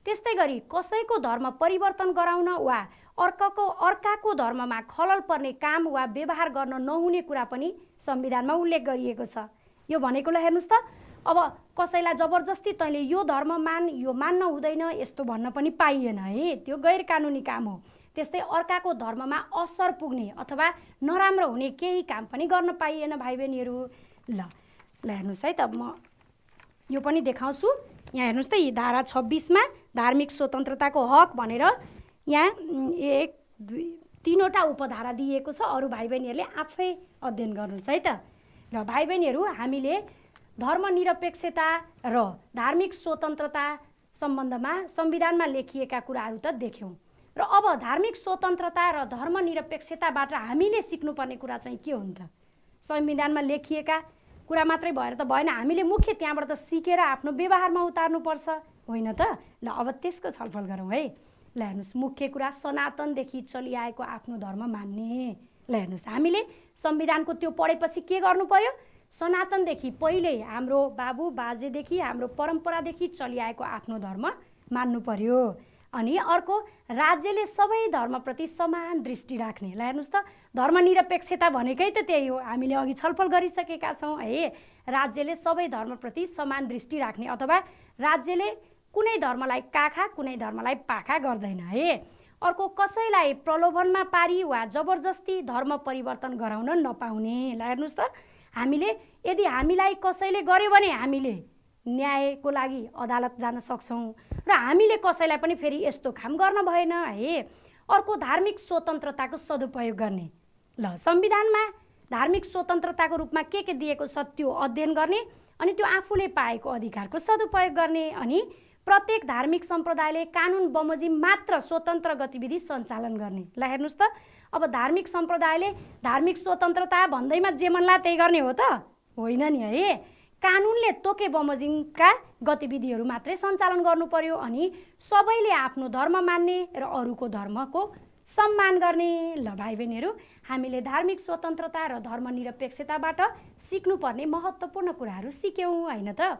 त्यस्तै गरी कसैको धर्म परिवर्तन गराउन वा अर्काको धर्ममा खलल पर्ने काम वा व्यवहार गर्न नहुने कुरा पनि संविधानमा उल्लेख गरिएको छ। यो भनेकोलाई हेर्नुस् त, अब कसैलाई जबरजस्ती तैँले यो धर्म मान, यो मान्न हुँदैन यस्तो भन्न पनि पाइएन है, त्यो गैर कानुनी काम हो। त्यस्तै अर्काको धर्ममा असर पुग्ने अथवा नराम्रो हुने केही काम पनि गर्न पाइएन भाइ बहिनीहरू। ल हेर्नुहोस् है त, म यो पनि देखाउँछु। यहाँ हेर्नुहोस् त, यी धारा 26 मा धार्मिक स्वतन्त्रताको हक भनेर यहाँ 1, 2, 3वटा उपधारा दिएको छ। अरू भाइ बहिनीहरूले आफै अध्ययन गर्नुहोस् है त। र भाइ बहिनीहरू, हामीले धर्मनिरपेक्षता र धार्मिक स्वतन्त्रता सम्बन्धमा संविधानमा लेखिएका कुराहरू त देख्यौँ। र अब धार्मिक स्वतन्त्रता र धर्मनिरपेक्षताबाट हामीले सिक्नुपर्ने कुरा चाहिँ के हुन् त? संविधानमा लेखिएका कुरा मात्रै भएर त भएन, हामीले मुख्य त्यहाँबाट त सिकेर आफ्नो व्यवहारमा उतार्नुपर्छ, होइन त? ल अब त्यसको छलफल गरौँ है। ल हेर्नुहोस्, मुख्य कुरा सनातनदेखि चलिआएको आफ्नो धर्म मान्ने। ल हेर्नुहोस्, हामीले संविधानको त्यो पढेपछि के गर्नु पर्यो? सनातनदेखि पहिले हाम्रो बाबु बाजेदेखि हाम्रो परम्परादेखि चलिआएको आफ्नो धर्म मान्नु पर्यो। अनि अर्को राज्यले सबै धर्मप्रति समान दृष्टि राख्ने। ल हेर्नुहोस् त, धर्मनिरपेक्षता भनेकै त त्यही हो, हामीले अघि छलफल गरिसकेका छौँ है। राज्यले सबै धर्मप्रति समान दृष्टि राख्ने अथवा राज्यले कुनै धर्मलाई काखा कुनै धर्मलाई पाखा गर्दैन है। अर्को कसैलाई प्रलोभनमा पारी वा जबरजस्ती धर्म परिवर्तन गराउन नपाउने। ल हेर्नुहोस् त, हामीले यदि हामीलाई कसैले गर्यो भने हामीले न्यायको लागि अदालत जान सक्छौँ र हामीले कसैलाई पनि फेरि यस्तो काम गर्न भएन है। अर्को धार्मिक स्वतन्त्रताको सदुपयोग गर्ने। ल संविधानमा धार्मिक स्वतन्त्रताको रूपमा के दिएको छ त्यो अध्ययन गर्ने अनि त्यो आफूले पाएको अधिकारको सदुपयोग गर्ने। अनि प्रत्येक धार्मिक सम्प्रदायले कानुन बमोजिम मात्र स्वतन्त्र गतिविधि सञ्चालन गर्ने। ल हेर्नुहोस् त, अब धार्मिक सम्प्रदायले धार्मिक स्वतन्त्रता भन्दैमा जे मन लाग्यो त्यही गर्ने हो त होइन नि है। कानुनले तोके बमोजिमका गतिविधिहरू मात्रै सञ्चालन गर्नु पर्यो अनि सबैले आफ्नो धर्म मान्ने र अरूको धर्मको सम्मान गर्ने। ल भाइ बहिनीहरू, हामीले धार्मिक स्वतन्त्रता र धर्मनिरपेक्षताबाट सिक्नुपर्ने महत्त्वपूर्ण कुराहरू सिक्यौँ होइन त।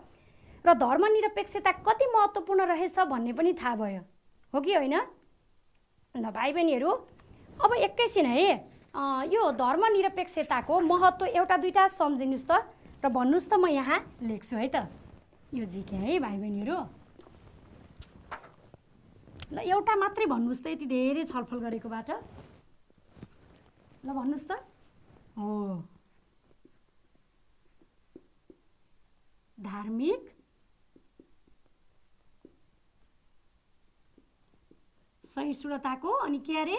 र धर्मनिरपेक्षता कति महत्त्वपूर्ण रहेछ भन्ने पनि थाहा भयो हो कि होइन। ल भाइ बहिनीहरू, अब एकैछिन है यो धर्मनिरपेक्षताको महत्त्व एउटा दुईटा सम्झिनुहोस् त र भन्नुहोस् त, म यहाँ लेख्छु है त, यो झिकेँ है भाइ बहिनीहरू। ल एउटा मात्रै भन्नुहोस् त, यति धेरै छलफल गरेकोबाट। ल भन्नुहोस् त। हो, धार्मिक सहिष्णुताको अनि के अरे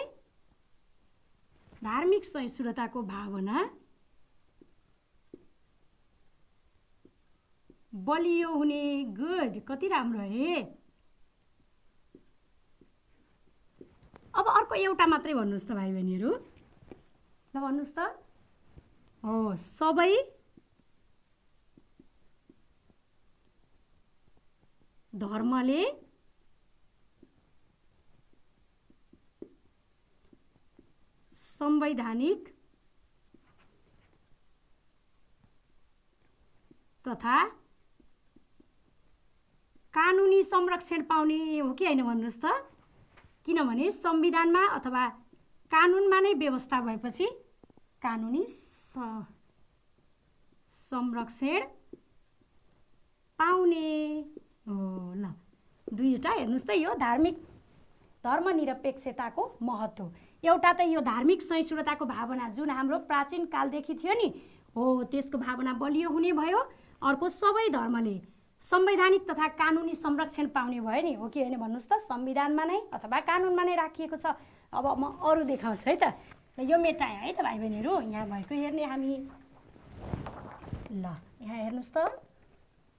धार्मिक सहिष्णुताको भावना बलियो हुने। गुड, कति राम्रो है। अब अर्को एउटा मात्रै भन्नुहोस् त भाइ बहिनीहरू। ल भन्नुहोस् त। हो, सबै धर्मले संवैधानिक तथा कानुनी संरक्षण पाउने हो कि होइन भन्नुहोस् त। किनभने संविधानमा अथवा कानुनमा नै व्यवस्था भएपछि कानुनी संरक्षण पाउने हो। ल दुईवटा हेर्नुहोस् त, यो धर्मनिरपेक्षताको महत्त्व। एउटा त यो धार्मिक सहिष्णुताको भावना जुन हाम्रो प्राचीन कालदेखि थियो नि हो, त्यसको भावना बलियो हुने भयो। अर्को सबै धर्मले संवैधानिक तथा कानुनी संरक्षण पाउने भयो नि हो कि होइन भन्नुहोस् त। संविधानमा नै अथवा कानुनमा नै राखिएको छ। अब म अरू देखाउँछु है त। यो मेटाएँ है त भाइ बहिनीहरू, यहाँ भएको हेर्ने हामी। ल यहाँ हेर्नुहोस् त।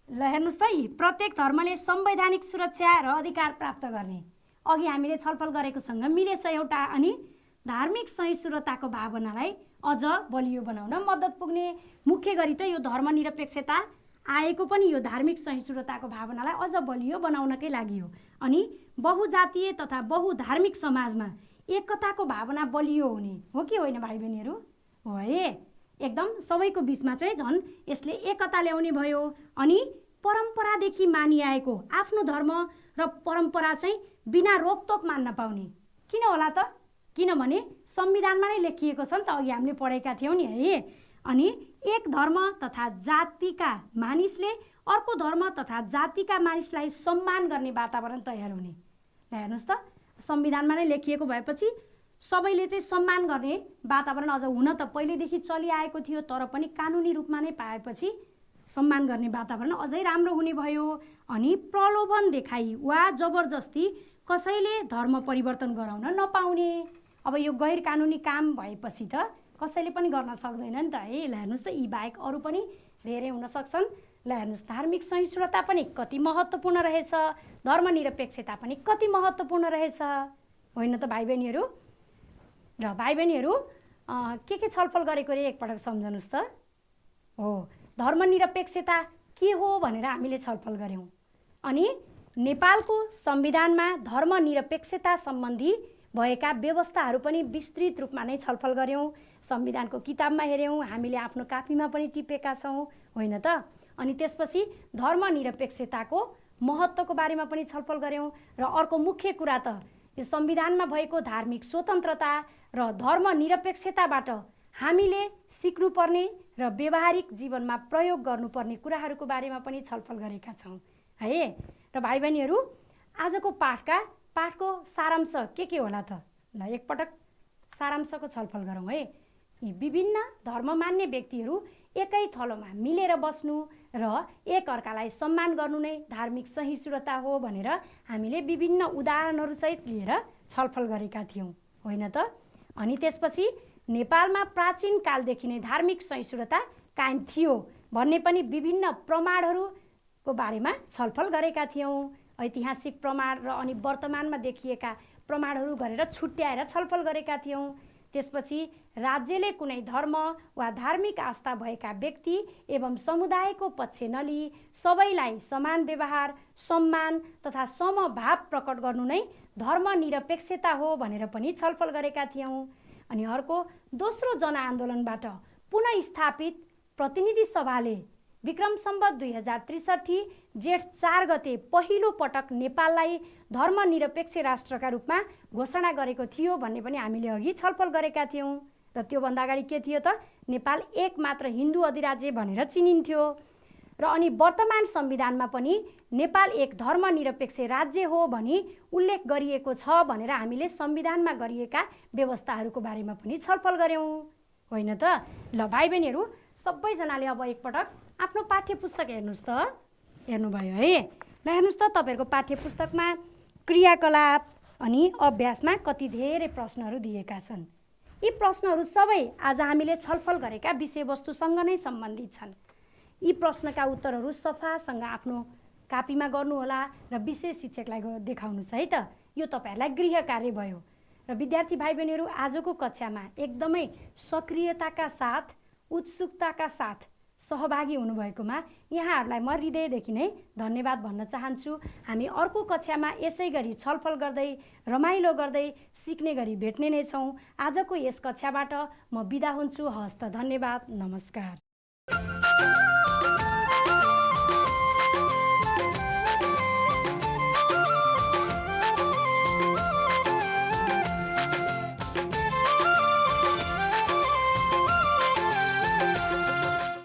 ल हेर्नुहोस् त, प्रत्येक धर्मले संवैधानिक सुरक्षा र अधिकार प्राप्त गर्ने अघि हामीले छलफल गरेकोसँग मिलेछ एउटा। अनि धार्मिक सहिष्णुताको भावनालाई अझ बलियो बनाउन मद्दत पुग्ने। मुख्य गरी त यो धर्मनिरपेक्षता आएको पनि यो धार्मिक सहिष्णुताको भावनालाई अझ बलियो बनाउनकै लागि हो। अनि बहुजातीय तथा बहुधार्मिक समाजमा एकताको भावना बलियो हुने हो कि होइन भाइ बहिनीहरू। हो है, एकदम सबैको बिचमा चाहिँ झन् यसले एकता ल्याउने भयो। अनि परम्परादेखि मानिआएको आफ्नो धर्म र परम्परा चाहिँ बिना रोकटोक मान्न पाउने। किन होला त? किनभने संविधानमा नै लेखिएको छ नि त, अघि हामीले पढेका थियौँ नि है। अनि एक धर्म तथा जातिका मानिसले अर्को धर्म तथा जातिका मानिसलाई सम्मान गर्ने वातावरण तयार हुने। ल हेर्नुहोस् त, संविधानमा नै लेखिएको भएपछि सबैले चाहिँ सम्मान गर्ने वातावरण अझ हुन त पहिलेदेखि चलिआएको थियो, तर पनि कानुनी रूपमा नै पाएपछि सम्मान गर्ने वातावरण अझै राम्रो हुने भयो। अनि प्रलोभन देखाई वा जबरजस्ती कसैले धर्म परिवर्तन गराउन नपाउने। अब यो गैर कानुनी काम भएपछि त कसैले पनि गर्न सक्दैन नि त है। ल हेर्नुहोस् त, यी बाहेक अरू पनि धेरै हुन सक्छन्। ल हेर्नुहोस्, धार्मिक सहिष्णुता पनि कति महत्त्वपूर्ण रहेछ, धर्मनिरपेक्षता पनि कति महत्त्वपूर्ण रहेछ होइन त भाइ बहिनीहरू। र भाइ बहिनीहरू के छलफल गरेको रे एकपटक सम्झनुहोस् त। हो, धर्मनिरपेक्षता के हो भनेर हामीले छलफल गऱ्यौँ। अनि नेपालको संविधानमा धर्मनिरपेक्षता सम्बन्धी भएका व्यवस्थाहरू पनि विस्तृत रूपमा नै छलफल गऱ्यौँ। संविधानको किताबमा हेऱ्यौँ, हामीले आफ्नो कापीमा पनि टिपेका छौँ होइन त। अनि त्यसपछि धर्मनिरपेक्षताको महत्त्वको बारेमा पनि छलफल गऱ्यौँ र अर्को मुख्य कुरा त यो संविधानमा भएको धार्मिक स्वतन्त्रता र धर्मनिरपेक्षताबाट हामीले सिक्नुपर्ने र व्यावहारिक जीवनमा प्रयोग गर्नुपर्ने कुराहरूको बारेमा पनि छलफल गरेका छौँ है। र भाइ बहिनीहरू, आजको पाठको सारांश के होला त? ल एकपटक सारांशको छलफल गरौँ है। यी विभिन्न धर्म मान्ने व्यक्तिहरू एकै थलोमा मिलेर बस्नु र एकअर्कालाई सम्मान गर्नु नै धार्मिक सहिष्णुता हो भनेर हामीले विभिन्न उदाहरणहरूसहित लिएर छलफल गरेका थियौँ, होइन त? अनि त्यसपछि नेपालमा प्राचीन कालदेखि नै धार्मिक सहिष्णुता कायम थियो भन्ने पनि विभिन्न प्रमाणहरूको बारेमा छलफल गरेका थियौँ। ऐतिहासिक प्रमाण र अनि वर्तमानमा देखिएका प्रमाणहरू गरेर छुट्याएर छलफल गरेका थियौँ। त्यसपछि राज्यले कुनै धर्म वा धार्मिक आस्था भएका व्यक्ति एवं समुदायको पक्ष नलिई सबैलाई समान व्यवहार, सम्मान तथा समभाव प्रकट गर्नु नै धर्मनिरपेक्षता हो भनेर पनि छलफल गरेका थियौँ। अनि अर्को, दोस्रो जनआन्दोलनबाट पुनः प्रतिनिधि सभाले विक्रम सम्वत 2063 जेठ 4 गते पहिलो पटक नेपाललाई धर्मनिरपेक्ष राष्ट्रका रूपमा घोषणा गरेको थियो भन्ने पनि हामीले अघि छलफल गरेका थियौँ। र त्योभन्दा अगाडि के थियो त? नेपाल एकमात्र हिन्दू अधिराज्य भनेर चिनिन्थ्यो। र अनि वर्तमान संविधानमा पनि नेपाल एक धर्मनिरपेक्ष राज्य हो भनी उल्लेख गरिएको छ भनेर हामीले संविधानमा गरिएका व्यवस्थाहरूको बारेमा पनि छलफल गऱ्यौँ, होइन त? ल भाइ बहिनीहरू, सबैजनाले अब एकपटक आफ्नो पाठ्यपुस्तक हेर्नुहोस् त। हेर्नुभयो है? ल हेर्नुहोस् त, तपाईँहरूको पाठ्यपुस्तकमा क्रियाकलाप अनि अभ्यासमा कति धेरै प्रश्नहरू दिएका छन्। यी प्रश्नहरू सबै आज हामीले छलफल गरेका विषयवस्तुसँग नै सम्बन्धित छन्। यी प्रश्नका उत्तरहरू सफासँग आफ्नो कापीमा गर्नुहोला र विषय शिक्षकलाई देखाउनुहोस् है त। यो तपाईँहरूलाई गृह कार्य भयो। र विद्यार्थी भाइ बहिनीहरू, आजको कक्षामा एकदमै सक्रियताका साथ, उत्सुकताका साथ सहभागी हुनुभएकोमा यहाँहरूलाई म हृदयदेखि नै धन्यवाद भन्न चाहन्छु। हामी अर्को कक्षामा यसै गरी छलफल गर्दै, रमाइलो गर्दै, सिक्ने गरी भेट्ने नै छौँ। आजको यस कक्षाबाट म बिदा हुन्छु। हस्त, धन्यवाद, नमस्कार।